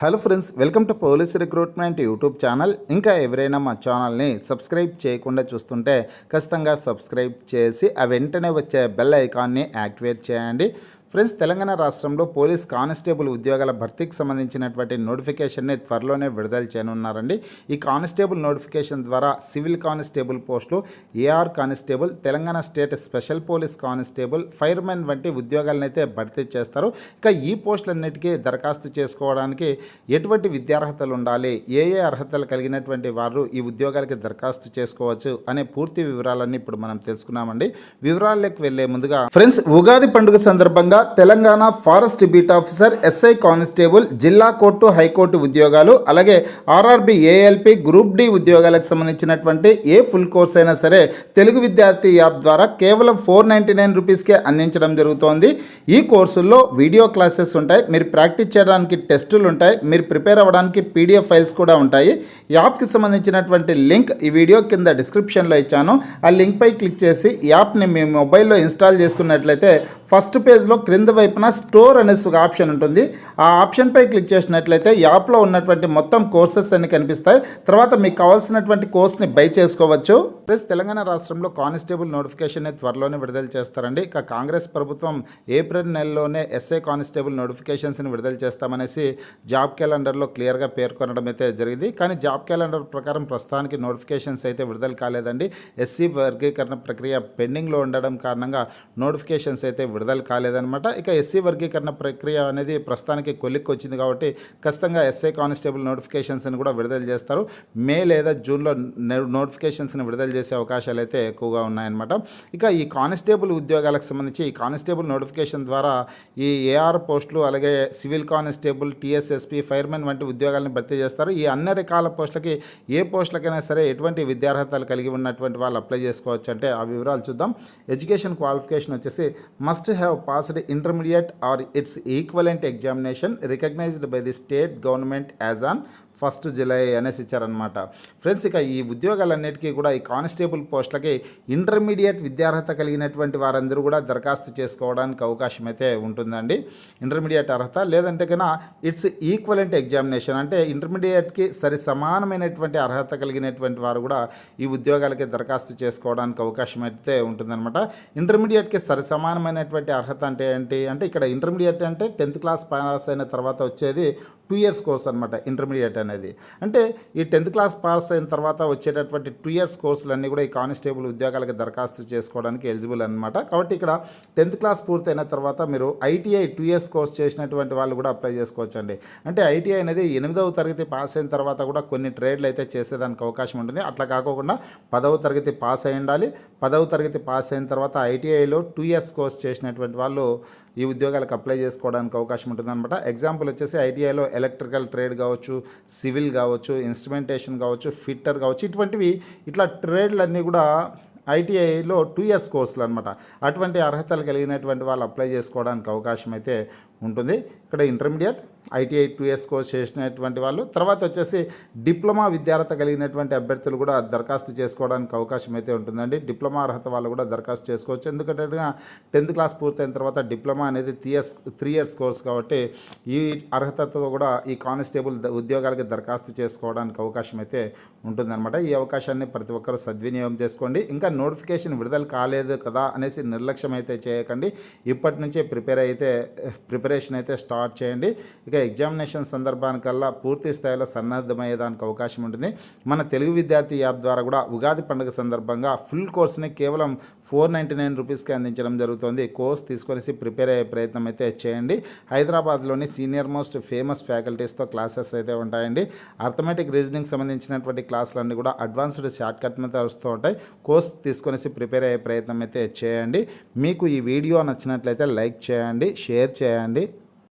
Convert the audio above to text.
Hello friends, welcome to police recruitment YouTube channel. ఇంకా ఎవరైనా మా ఛానల్ని సబ్స్క్రైబ్ చేయకుండా చూస్తుంటే ఖచ్చితంగా సబ్స్క్రైబ్ చేసి ఆ వెంటనే వచ్చే బెల్ ఐకాన్ని యాక్టివేట్ చేయండి. ఫ్రెండ్స్, తెలంగాణ రాష్ట్రంలో పోలీస్ కానిస్టేబుల్ ఉద్యోగాల భర్తీకి సంబంధించినటువంటి నోటిఫికేషన్ని త్వరలోనే విడుదల చేయనున్నారండి. ఈ కానిస్టేబుల్ నోటిఫికేషన్ ద్వారా సివిల్ కానిస్టేబుల్ పోస్టులు, AR constable, Telangana state special police constable, firemen వంటి ఉద్యోగాలను అయితే భర్తీ చేస్తారు. ఇక ఈ పోస్టులన్నిటికీ దరఖాస్తు చేసుకోవడానికి ఎటువంటి విద్యార్హతలు ఉండాలి, ఏ అర్హతలు కలిగినటువంటి వారు ఈ ఉద్యోగాలకి దరఖాస్తు చేసుకోవచ్చు అనే పూర్తి వివరాలన్నీ ఇప్పుడు మనం తెలుసుకున్నామండి. వివరాల్లోకి వెళ్లే ముందుగా ఫ్రెండ్స్, ఉగాది పండుగ సందర్భంగా Telangana forest beat officer, SI constable, జిల్లా కోర్టు, హైకోర్టు ఉద్యోగాలు, అలాగే ఆర్ఆర్బి, ఏఎల్పి, గ్రూప్ డి ఉద్యోగాలకు సంబంధించినటువంటి ఏ ఫుల్ కోర్స్ అయినా సరే తెలుగు విద్యార్థి యాప్ ద్వారా కేవలం 499 రూపీస్కే అందించడం జరుగుతోంది. ఈ కోర్సుల్లో వీడియో క్లాసెస్ ఉంటాయి, మీరు ప్రాక్టీస్ చేయడానికి టెస్టులు ఉంటాయి, మీరు ప్రిపేర్ అవ్వడానికి పీడిఎఫ్ ఫైల్స్ కూడా ఉంటాయి. యాప్కి సంబంధించినటువంటి లింక్ ఈ వీడియో కింద డిస్క్రిప్షన్లో ఇచ్చాను. ఆ లింక్పై క్లిక్ చేసి యాప్ని మీ మొబైల్లో ఇన్స్టాల్ చేసుకున్నట్లయితే ఫస్ట్ పేజ్లో క్రింద వైపున స్టోర్ అనేసి ఒక ఆప్షన్ ఉంటుంది. ఆ ఆప్షన్పై క్లిక్ చేసినట్లయితే యాప్లో ఉన్నటువంటి మొత్తం కోర్సెస్ అన్ని కనిపిస్తాయి. తర్వాత మీకు కావాల్సినటువంటి కోర్స్ని బై చేసుకోవచ్చు. ప్లస్ తెలంగాణ రాష్ట్రంలో కానిస్టేబుల్ నోటిఫికేషన్ని త్వరలోనే విడుదల చేస్తారండి. ఇక కాంగ్రెస్ ప్రభుత్వం ఏప్రిల్ నెలలోనే ఎస్ఐ కానిస్టేబుల్ నోటిఫికేషన్స్ని విడుదల చేస్తామనేసి జాబ్ క్యాలెండర్లో క్లియర్గా పేర్కొనడం అయితే జరిగింది. కానీ జాబ్ క్యాలెండర్ ప్రకారం ప్రస్తుతానికి నోటిఫికేషన్స్ అయితే విడుదల కాలేదండి. ఎస్సీ వర్గీకరణ ప్రక్రియ పెండింగ్లో ఉండడం కారణంగా నోటిఫికేషన్స్ అయితే విడుదల కాలేదన్నమాట. ఇక ఎస్సీ వర్గీకరణ ప్రక్రియ అనేది ప్రస్తుతానికి కొలిక్కి వచ్చింది కాబట్టి ఖచ్చితంగా ఎస్ఐ కానిస్టేబుల్ నోటిఫికేషన్స్ని కూడా విడుదల చేస్తారు. మే లేదా జూన్లో నోటిఫికేషన్స్ని విడుదల చేసే అవకాశాలు అయితే ఎక్కువగా ఉన్నాయన్నమాట. ఇక ఈ కానిస్టేబుల్ ఉద్యోగాలకు సంబంధించి ఈ కానిస్టేబుల్ నోటిఫికేషన్ ద్వారా ఈ ఏఆర్ పోస్టులు, అలాగే సివిల్ కానిస్టేబుల్, టీఎస్ఎస్పీ, ఫైర్మెన్ వంటి ఉద్యోగాలను భర్తీ చేస్తారు. ఈ అన్ని రకాల పోస్టులకి ఏ పోస్టులకైనా సరే ఎటువంటి విద్యార్హతలు కలిగి ఉన్నటువంటి వాళ్ళు అప్లై చేసుకోవచ్చు అంటే ఆ వివరాలు చూద్దాం. ఎడ్యుకేషన్ క్వాలిఫికేషన్ వచ్చేసి must have passed intermediate or its equivalent examination recognized by the state government as on 1 July అనేసి ఇచ్చారనమాట. ఫ్రెండ్స్, ఇక ఈ ఉద్యోగాలన్నిటికీ కూడా ఈ కానిస్టేబుల్ పోస్టులకి ఇంటర్మీడియట్ విద్యార్హత కలిగినటువంటి వారందరూ కూడా దరఖాస్తు చేసుకోవడానికి అవకాశం అయితే ఉంటుందండి. ఇంటర్మీడియట్ అర్హత లేదంటే కన్నా ఇట్స్ ఈక్వలెంట్ ఎగ్జామినేషన్ అంటే ఇంటర్మీడియట్కి సమానమైనటువంటి అర్హత కలిగినటువంటి వారు కూడా ఈ ఉద్యోగాలకి దరఖాస్తు చేసుకోవడానికి అవకాశం అయితే ఉంటుందన్నమాట. ఇంటర్మీడియట్కి సమానమైనటువంటి అర్హత అంటే ఏంటి అంటే ఇక్కడ ఇంటర్మీడియట్ అంటే 10th క్లాస్ పాస్ అయిన తర్వాత వచ్చేది 2 years కోర్స్ అనమాట. ఇంటర్మీడియట్ అనేది అంటే ఈ 10th క్లాస్ పాస్ అయిన తర్వాత వచ్చేటటువంటి 2 years కోర్సులన్నీ కూడా ఈ కానిస్టేబుల్ ఉద్యోగాలకి దరఖాస్తు చేసుకోవడానికి ఎలిజిబుల్ అనమాట. కాబట్టి ఇక్కడ 10th క్లాస్ పూర్తయిన తర్వాత మీరు ఐటీఐ 2 years కోర్స్ చేసినటువంటి వాళ్ళు కూడా అప్లై చేసుకోవచ్చండి. అంటే ఐటీఐ అనేది 8వ తరగతి పాస్ అయిన తర్వాత కూడా కొన్ని ట్రేడ్లు అయితే చేసేదానికి అవకాశం ఉంటుంది. అట్లా కాకుండా 10వ తరగతి పాస్ అయి ఉండాలి. 10వ తరగతి పాస్ అయిన తర్వాత ఐటీఐలో 2 years కోర్స్ చేసినటువంటి వాళ్ళు ఈ ఉద్యోగాలకు అప్లై చేసుకోవడానికి అవకాశం ఉంటుందన్నమాట. ఎగ్జాంపుల్ వచ్చేసి ఐటీఐలో ఎలక్ట్రికల్ ట్రేడ్ కావచ్చు, సివిల్ కావచ్చు, ఇన్స్ట్రుమెంటేషన్ కావచ్చు, ఫిట్టర్ కావచ్చు, ఇట్లా ట్రేడ్లన్నీ కూడా ఐటీఐలో 2 years కోర్సులు అనమాట. అటువంటి అర్హతలు కలిగినటువంటి వాళ్ళు అప్లై చేసుకోవడానికి అవకాశం అయితే ఉంటుంది. ఇక్కడ ఇంటర్మీడియట్, ఐటీఐ 2 years కోర్స్ చేసినటువంటి వాళ్ళు, తర్వాత వచ్చేసి డిప్లొమా విద్యార్హత కలిగినటువంటి అభ్యర్థులు కూడా దరఖాస్తు చేసుకోవడానికి అవకాశం అయితే ఉంటుందండి. డిప్లొమా అర్హత వాళ్ళు కూడా దరఖాస్తు చేసుకోవచ్చు. ఎందుకంటే 10th క్లాస్ పూర్తయిన తర్వాత డిప్లొమా అనేది 3 years కోర్స్ కాబట్టి ఈ అర్హతతో కూడా ఈ కానిస్టేబుల్ ఉద్యోగాలకి దరఖాస్తు చేసుకోవడానికి అవకాశం అయితే ఉంటుందన్నమాట. ఈ అవకాశాన్ని ప్రతి ఒక్కరూ సద్వినియోగం చేసుకోండి. ఇంకా నోటిఫికేషన్ విడుదల కాలేదు కదా అనేసి నిర్లక్ష్యం అయితే చేయకండి. ఇప్పటి నుంచే ప్రిపరేషన్ అయితే స్టార్ట్ చేయండి. ఇక ఎగ్జామినేషన్ సందర్భానికల్లా పూర్తి స్థాయిలో సన్నద్ధమయ్యేదానికి అవకాశం ఉంటుంది. మన తెలుగు విద్యార్థి యాప్ ద్వారా కూడా ఉగాది పండుగ సందర్భంగా ఫుల్ కోర్స్ని కేవలం 499 రూపీస్కి అందించడం జరుగుతుంది. కోర్స్ తీసుకొని ప్రిపేర్ అయ్యే ప్రయత్నం అయితే చేయండి. హైదరాబాద్లోని సీనియర్ మోస్ట్ ఫేమస్ ఫ్యాకల్టీస్తో క్లాసెస్ అయితే ఉంటాయండి. అర్థమెటిక్ రీజనింగ్ సంబంధించినటువంటి క్లాసులన్నీ కూడా అడ్వాన్స్డ్ షార్ట్ కట్ మీద వస్తూ ఉంటాయి. కోర్స్ తీసుకొని ప్రిపేర్ అయ్యే ప్రయత్నం అయితే చేయండి. మీకు ఈ వీడియో నచ్చినట్లయితే లైక్ చేయండి, షేర్ చేయండి.